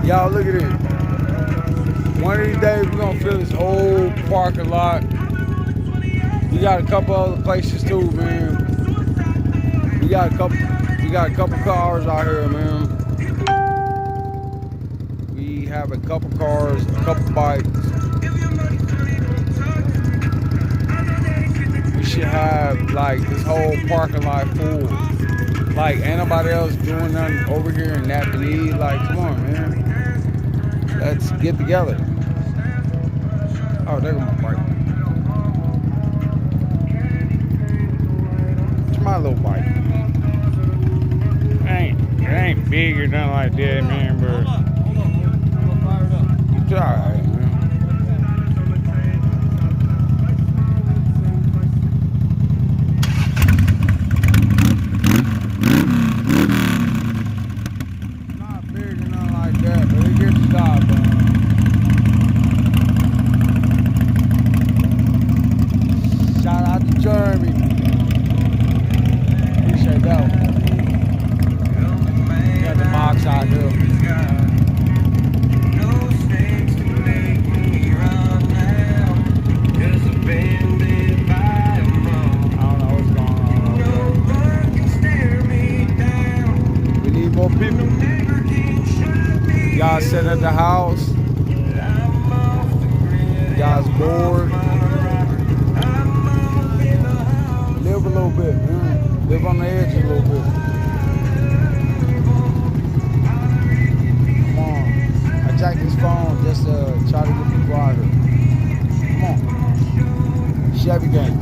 Y'all look at it. One of these days we're gonna fill this whole parking lot. We got a couple other places too, man. We got a couple cars out here, man. We have a couple cars, a couple bikes. We should have like this whole parking lot full. Like ain't nobody else doing nothing over here in Napanee. Like, come on, man. Let's get together. Oh, there goes my bike. It's my little bike. It ain't big or nothing like that, man, but it's alright, man. Not big or nothing like that, but it gets the job done. Shout out to Jeremy. Appreciate that one. Got the box out here. I don't know what's going on. We need more people. Y'all sitting at the house. Y'all's bored. Live a little bit, man. Live on the edge a little bit. Come on. I jacked his phone just to try to get people out here. Come on. Chevy gang.